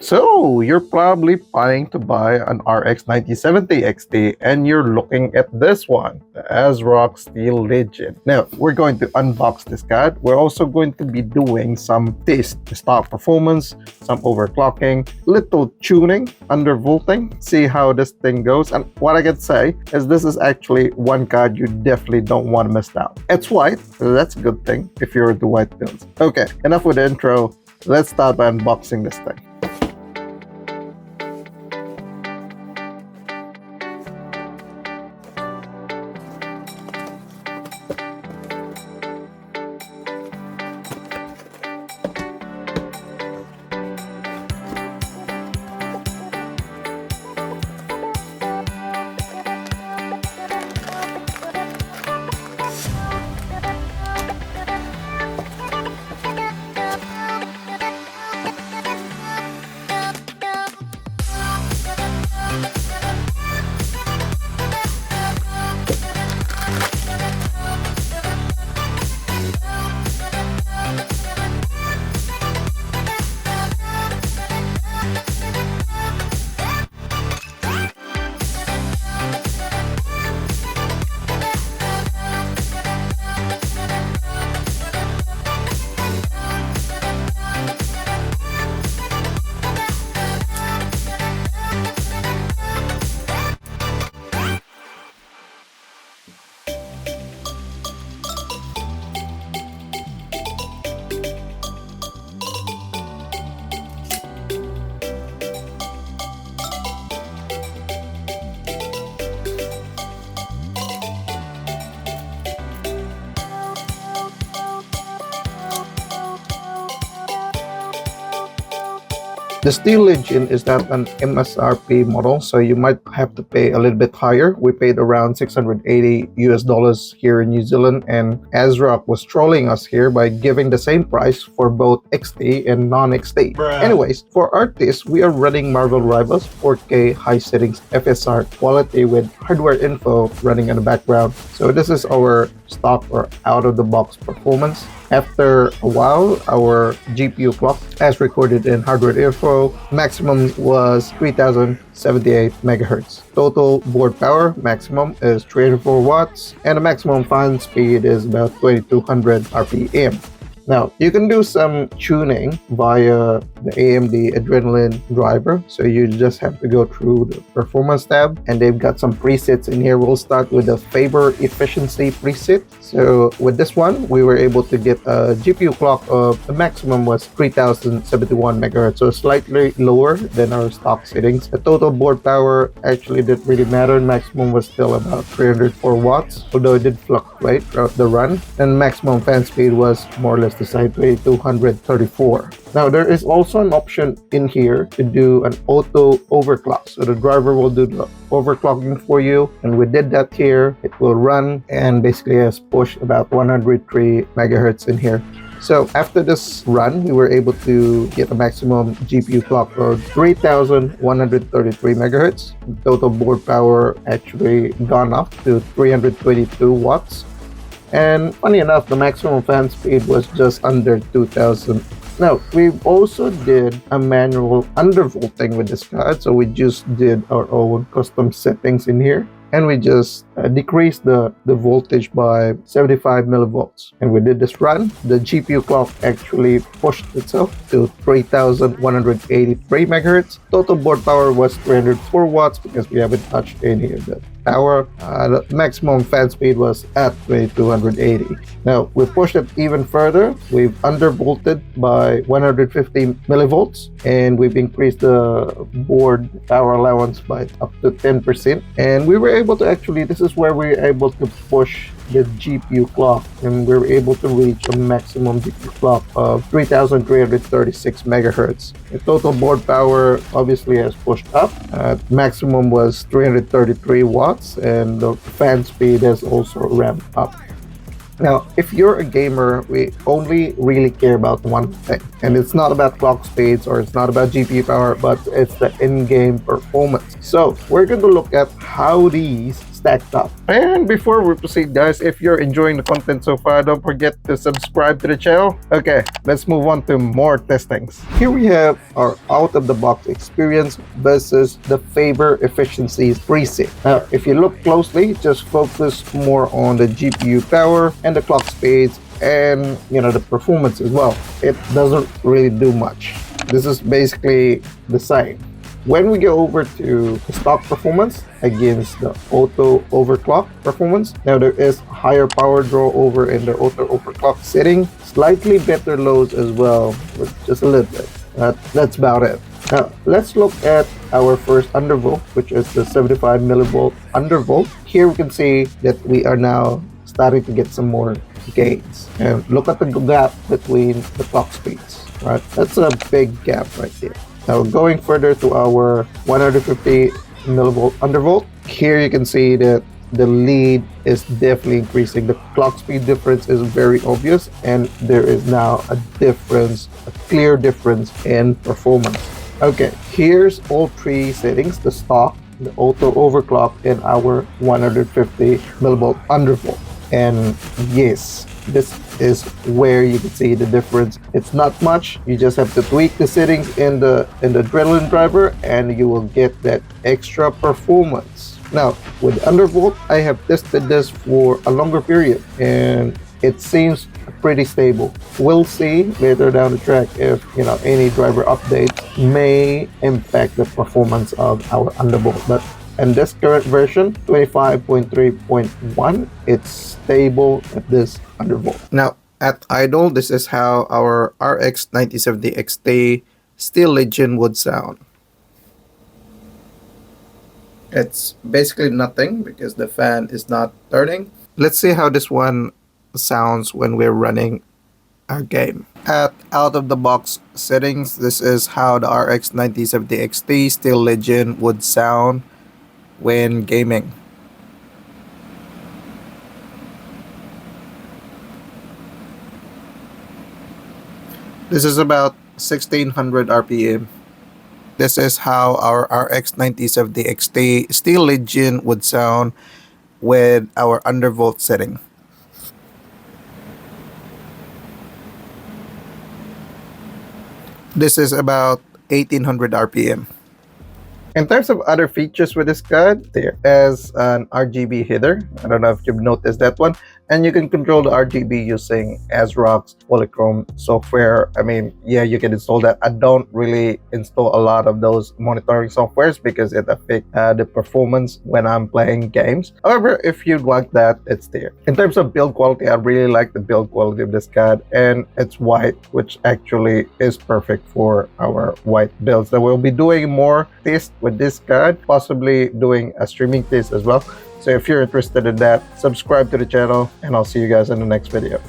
So, you're probably planning to buy an RX 9070 XT and you're looking at this one, the ASRock Steel Legend. Now, we're going to unbox this card. We're also going to be doing some test, stock performance, some overclocking, little tuning, undervolting, see how this thing goes. And what I can say is this is actually one card you definitely don't want to miss out. It's white, so that's a good thing if you're into white builds. Okay, enough with the intro. Let's start by unboxing this thing. The Steel Legend is not an MSRP model, so you might have to pay a little bit higher. We paid around $680 here in New Zealand, and ASRock was trolling us here by giving the same price for both XT and non-XT. Anyways, for our test, we are running Marvel Rivals 4K high settings FSR quality with hardware info running in the background. So this is our stock or out-of-the-box performance. After a while, our GPU clock, as recorded in hardware info, maximum was 3078 megahertz. Total board power maximum is 304 watts, and the maximum fan speed is about 2200 RPM. Now, you can do some tuning via the AMD Adrenalin driver. So you just have to go through the performance tab, and they've got some presets in here. We'll start with the favor efficiency preset. So with this one, we were able to get a GPU clock of the maximum was 3071 megahertz, so slightly lower than our stock settings. The total board power actually didn't really matter. Maximum was still about 304 watts, although it did fluctuate throughout the run. And maximum fan speed was more or less the same, 2234. Now, there is also an option in here to do an auto overclock. So the driver will do the overclocking for you, and we did that here. It will run and basically has pushed about 103 megahertz in here. So after this run, we were able to get a maximum GPU clock of 3133 megahertz. Total board power actually gone up to 322 watts. And funny enough, the maximum fan speed was just under 2000. Now, we also did a manual undervolting with this card, so we just did our own custom settings in here, and we just decreased the voltage by 75 millivolts. And we did this run. The GPU clock actually pushed itself to 3183 megahertz. Total board power was 304 watts because we haven't touched any of the power. The maximum fan speed was at 2280. Now, we pushed it even further. We've undervolted by 150 millivolts, and we've increased the board power allowance by up to 10%. And we were able to actually, this is where we were able to push the GPU clock, and we were able to reach a maximum GPU clock of 3336 megahertz. The total board power obviously has pushed up. Maximum was 333 watts, and the fan speed has also ramped up. Now, if you're a gamer, we only really care about one thing, and it's not about clock speeds or it's not about GPU power, but it's the in-game performance. So we're going to look at how these stacked up. And before we proceed, guys, if you're enjoying the content so far, don't forget to subscribe to the channel. Okay, let's move on to more testings. Here we have our out-of-the-box experience versus the favor efficiencies preset. Now, if you look closely, just focus more on the GPU power and the clock speeds and the performance as well. It doesn't really do much. This is basically the same. When we go over to the stock performance against the auto overclock performance, now there is higher power draw over in the auto overclock setting, slightly better loads as well, with just a little bit. That's about it. Now let's look at our first undervolt, which is the 75 millivolt undervolt. Here we can see that we are now starting to get some more gains, and look at the gap between the clock speeds. Right, that's a big gap right there. Now going further to our 150 millivolt undervolt, here you can see that the lead is definitely increasing. The clock speed difference is very obvious, and there is now a difference, a clear difference in performance. Okay, here's all three settings: the stock, the auto overclock, and our 150 millivolt undervolt. And yes, this is where you can see the difference. It's not much. You just have to tweak the settings in the Adrenalin driver, and you will get that extra performance. Now with undervolt, I have tested this for a longer period, and it seems pretty stable. We'll see later down the track if any driver updates may impact the performance of our undervolt, but in this current version 25.3.1, it's stable at this undervolt. Now at idle, this is how our RX 9070 XT Steel Legend would sound. It's basically nothing because the fan is not turning. Let's see how this one sounds when we're running our game. At out of the box settings, this is how the RX 9070 XT Steel Legend would sound when gaming. This is about 1600 RPM. This is how our RX 9070 XT Steel Legend would sound with our undervolt setting. This is about 1800 RPM. In terms of other features with this card, there is an RGB header. I don't know if you've noticed that one. And you can control the RGB using ASRock's Polychrome software. I mean, yeah, you can install that. I don't really install a lot of those monitoring softwares because it affects the performance when I'm playing games. However, if you'd want that, it's there. In terms of build quality, I really like the build quality of this card, and it's white, which actually is perfect for our white builds. So we'll be doing more tests with this card, possibly doing a streaming test as well. So if you're interested in that, subscribe to the channel, and I'll see you guys in the next video.